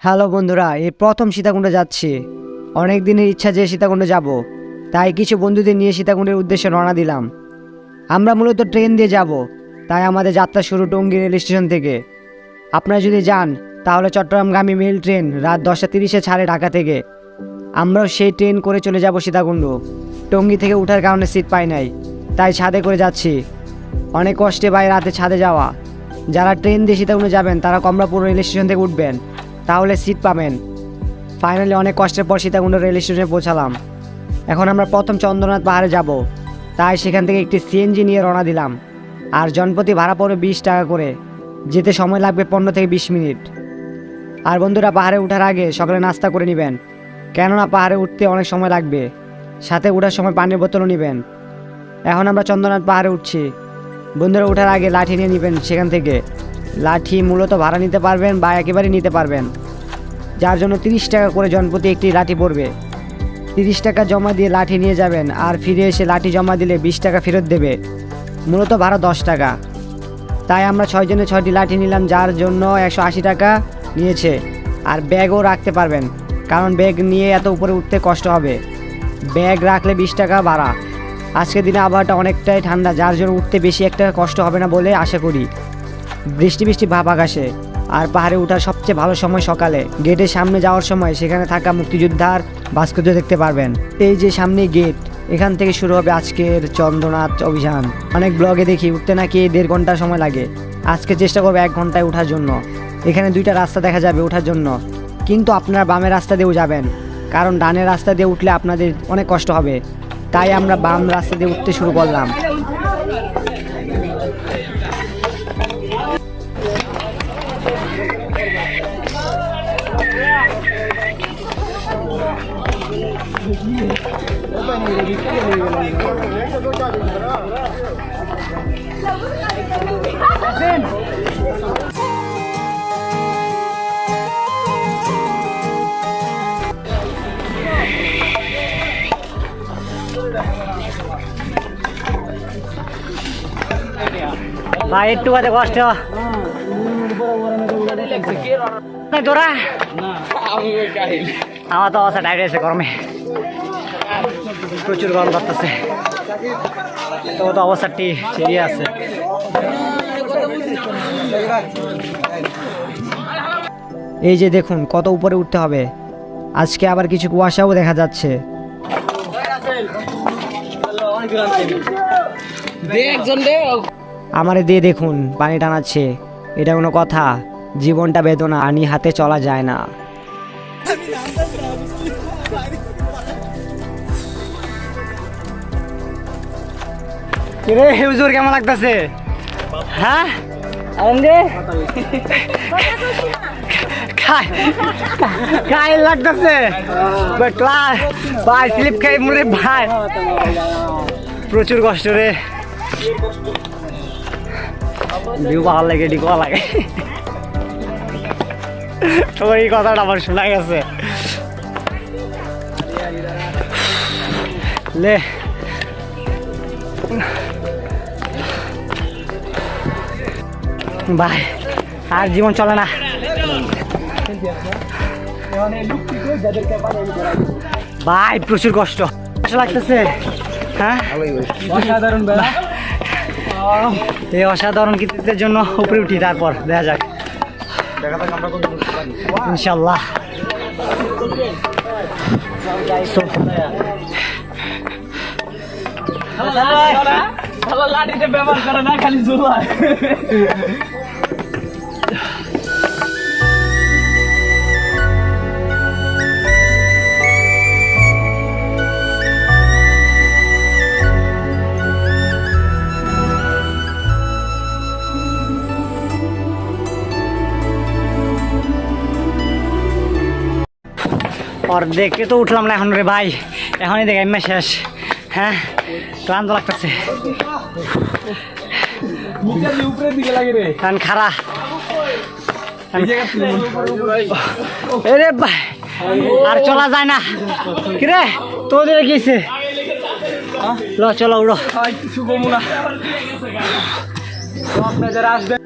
Hello বন্ধুরা, এই প্রথম সীতাকুণ্ডে যাচ্ছি। অনেক দিনের ইচ্ছা যে সীতাকুণ্ডে যাব, তাই কিছু বন্ধুদের নিয়ে সীতাকুণ্ডের উদ্দেশ্যে রওনা দিলাম। আমরা মূলত ট্রেন দিয়ে যাব, তাই আমাদের যাত্রা শুরু টঙ্গী রেল স্টেশন থেকে। আপনারা যদি যান তাহলে চট্টগ্রামগামী মেল ট্রেন রাত 10:30-এ ছাড়ে ঢাকা থেকে। আমরাও সেই ট্রেন করে চলে যাব সীতাকুণ্ড। টঙ্গী থেকে ওঠার কারণে সিট পাই নাই, তাই ছাদে করে যাচ্ছি। অনেক কষ্টে ভাই রাতে ছাদে যাওয়া। যারা ট্রেন দিয়ে সীতাকুণ্ডে যাবেন তারা কমলাপুর রেল স্টেশন থেকে উঠবেন, তাহলে সিট পাবেন। ফাইনালি অনেক কষ্টের পর সীতাকুণ্ড রেল স্টেশনে পৌঁছালাম। এখন আমরা প্রথম চন্দ্রনাথ পাহাড়ে যাব, তাই সেখান থেকে একটি সিএনজি নিয়ে রওনা দিলাম। আর জনপ্রতি ভাড়া পড়বে 20 টাকা করে। যেতে সময় লাগবে 15 থেকে 20 মিনিট। আর বন্ধুরা, পাহাড়ে ওঠার আগে সকালে নাস্তা করে নেবেন, কেননা পাহাড়ে উঠতে অনেক সময় লাগবে। সাথে ওঠার সময় পানির বোতলও নেবেন। এখন আমরা চন্দ্রনাথ পাহাড়ে উঠছি। বন্ধুরা, ওঠার আগে লাঠি নিয়ে নেবেন সেখান থেকে। লাঠি মূলত ভাড়া নিতে পারবেন বা একেবারেই নিতে পারবেন, যার জন্য 30 টাকা করে জনপ্রতি একটি লাঠি পড়বে। 30 টাকা জমা দিয়ে লাঠি নিয়ে যাবেন, আর ফিরে এসে লাঠি জমা দিলে 20 টাকা ফেরত দেবে। মূলত ভাড়া 10 টাকা। তাই আমরা 6 জনে 6টি লাঠি নিলাম, যার জন্য 180 টাকা নিয়েছে। আর ব্যাগও রাখতে পারবেন, কারণ ব্যাগ নিয়ে এত উপরে উঠতে কষ্ট হবে। ব্যাগ রাখলে 20 টাকা ভাড়া। আজকের দিনে আবহাওয়াটা অনেকটাই ঠান্ডা, যার জন্য উঠতে বেশি একটা কষ্ট হবে না বলে আশা করি। বৃষ্টি বৃষ্টি ভাব আকাশে। আর পাহাড়ে ওঠার সবচেয়ে ভালো সময় সকালে। গেটের সামনে যাওয়ার সময় সেখানে থাকা মুক্তিযোদ্ধার ভাস্কর্য দেখতে পারবেন। এই যে সামনে গেট, এখান থেকে শুরু হবে আজকের চন্দ্রনাথ অভিযান। অনেক ব্লগে দেখি উঠতে নাকি 1.5 ঘন্টা সময় লাগে। আজকে চেষ্টা করবো 1 ঘন্টায় ওঠার জন্য। এখানে 2টা রাস্তা দেখা যাবে ওঠার জন্য, কিন্তু আপনারা বামের রাস্তা দিয়েও যাবেন, কারণ ডানের রাস্তা দিয়ে উঠলে আপনাদের অনেক কষ্ট হবে। তাই আমরা বাম রাস্তা দিয়ে উঠতে শুরু করলাম। ভাই একটু বাদে কষ্ট তোরা, আমার তো অবস্থা টাইট হয়েছে গরমে। প্রচুর গরম করতেছে, তো অবস্থাটি সিরিয়াস আছে। এই যে দেখুন কত উপরে উঠতে হবে। আজকে আবার কিছু কুয়াশাও দেখা যাচ্ছে। আমারে দিয়ে দেখুন পানি টানাচ্ছে। এটা কোনো কথা? জীবনটা বেদনা, আনি হাতে চলা যায় না। হুজুর কেমন লাগতেছে? হ্যাঁ গায়ে লাগতেছে ভাই, স্লিপ খাই মরে ভাই, প্রচুর কষ্ট রে। ভিউ ভালো লাগে, ডিকো লাগে। তোমার এই কথাটা আমার শোনা গেছে। লে ভাই, আর জীবন চলে না ভাই, প্রচুর কষ্ট লাগতেছে। হ্যাঁ, অসাধারণ বেলা। এই অসাধারণ কৃতিত্বের জন্য উপরে উঠি, তারপর দেখা যাক ইনশাল্লাহ। লাঠিতে ব্যবহার করে না, খালি জোলায়। দেখতে তো উঠলাম না এখন রে ভাই, এখনই দেখ এমনি শেষ। হ্যাঁ, ক্লান্ত লাগতেছে, খারা। ভাই আর চলা যায় না কিরে, তোদের গেছে। ল চলো উড়ো। কিছু কমু না, আপনারা যারা আসবেন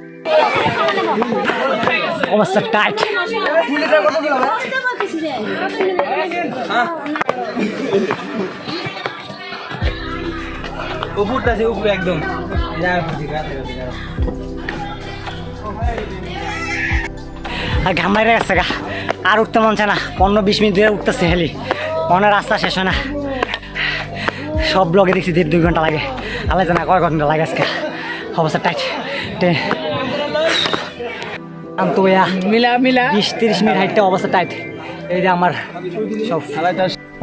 অবস্থা টাইট। উপরে একদম আর ঘামাই গেছে গা, আর উঠতে মন চায় না। 15-20 মিনিট ধরে উঠতেছে হেলি, মনে রাস্তা শেষ হয় না। সব ব্লগে দেখছি 1.5-2 ঘন্টা লাগে, আলাদা জানা কয় ঘন্টা লাগে আজকে। অবস্থা টাইট। তো মিলা 20-30 মিনিট হাইটটা অবস্থা টাইট। এই যে আমার সব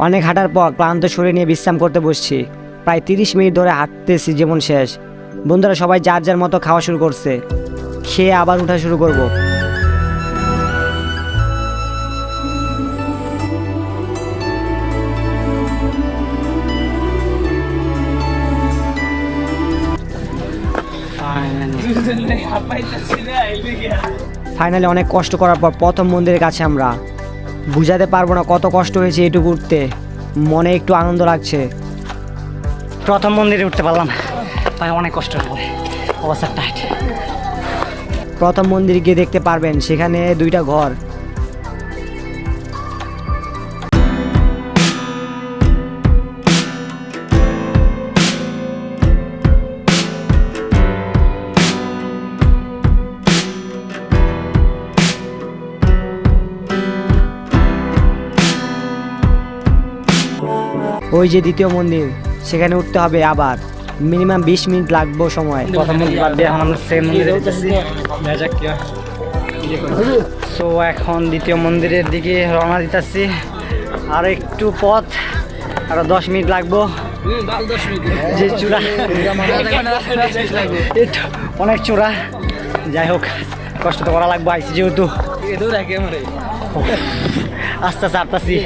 অনেক হাঁটার পর ক্লান্ত শরীর নিয়ে বিশ্রাম করতে বসছি। প্রায় 30 মিনিট ধরে হাঁটতেছি, যেমন শেষ। বন্ধুরা সবাই যার যার মতো খাওয়া শুরু করছে, খেয়ে আবার উঠা শুরু করব। ফাইনালি অনেক কষ্ট করার পর প্রথম মন্দিরের কাছে আমরা। বুঝাতে পারবো না কত কষ্ট হয়েছে এটুকু উঠতে, মনে একটু আনন্দ লাগছে। প্রথম মন্দিরে উঠতে পারলাম, ভাই অনেক কষ্ট হবে, অবস্থা টাইট। প্রথম মন্দিরে গিয়ে দেখতে পারবেন সেখানে 2টা ঘর। ওই যে দ্বিতীয় মন্দির, সেখানে উঠতে হবে আবার মিনিমাম 20 মিনিট লাগবে সময়। প্রথম মন্দির বাদ দিয়ে এখন আমরা সেকেন্ড মন্দিরে উঠতেছি। সো এখন দ্বিতীয় মন্দিরের দিকে রওনা দিতেছি। আর একটু পথ, আরো 10 মিনিট লাগবো। যে চূড়া, অনেক চূড়া, যাই হোক কষ্ট তো করা লাগবে, আইসি যেহেতু। আস্তে আস্তে আসতেছি।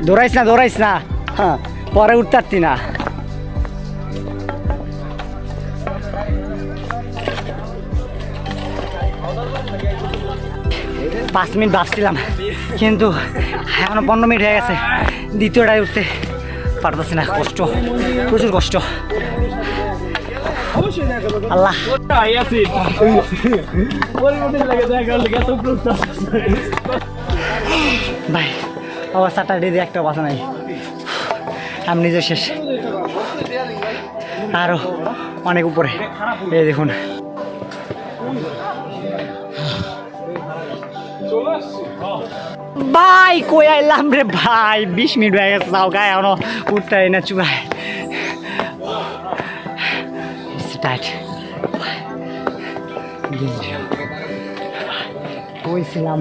দৌড়াইস না, হ্যাঁ পরে উঠতে পারতি না। 5 মিনিট ভাবছিলাম, কিন্তু এখনো 15 মিনিট হয়ে গেছে। দ্বিতীয়টায় উঠতে পারতেছি না, কষ্ট, প্রচুর কষ্ট। আল্লাহ ভাই, অবস্থাটা দিদি একটা বাসা নাই, আমি নিজে শেষ, আরো অনেক উপরে। এই দেখুন, ভাই কই আইলাম রে ভাই, 20 মিনিট হয়ে গেছে, তাও গায়ে এখনো উঠতে না চুগায়। টাইট কইছিলাম,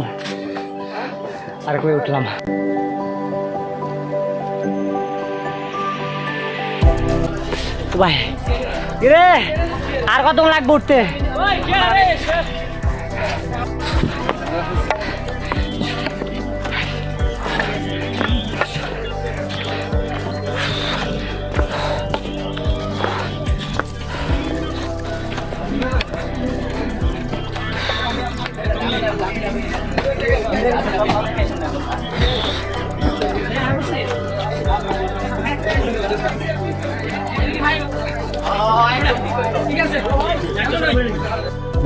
আর কই উঠলাম। ভাই রে, আর কত লাগবে উঠতে?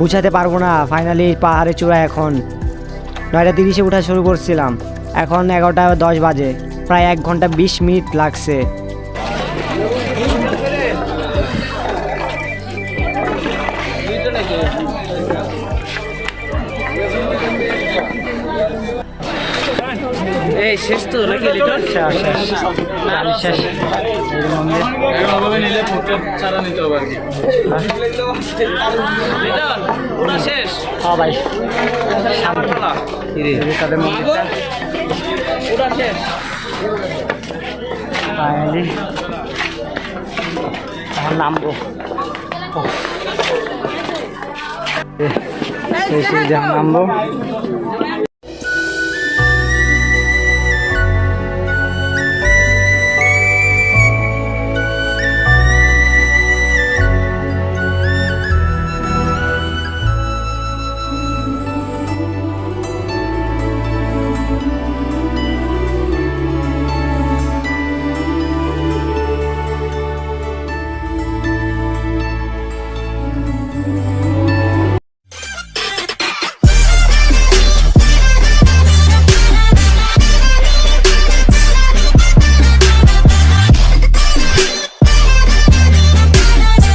বুঝাতে পারবো না। ফাইনালি পাহাড়ে চূড়ায় এখন 9:30 উঠা শুরু করছিলাম, এখন 11:10 বাজে। প্রায় 1 ঘন্টা 20 মিনিট লাগছে। এই শেষ তো নাকি? শেষ। নিলে ফুটে চারা নিতে হবে আর কি। ওটা শেষ। হ্যাঁ ভাই, ওটা শেষ। ফাইনালি এখন নামবো। নামবো।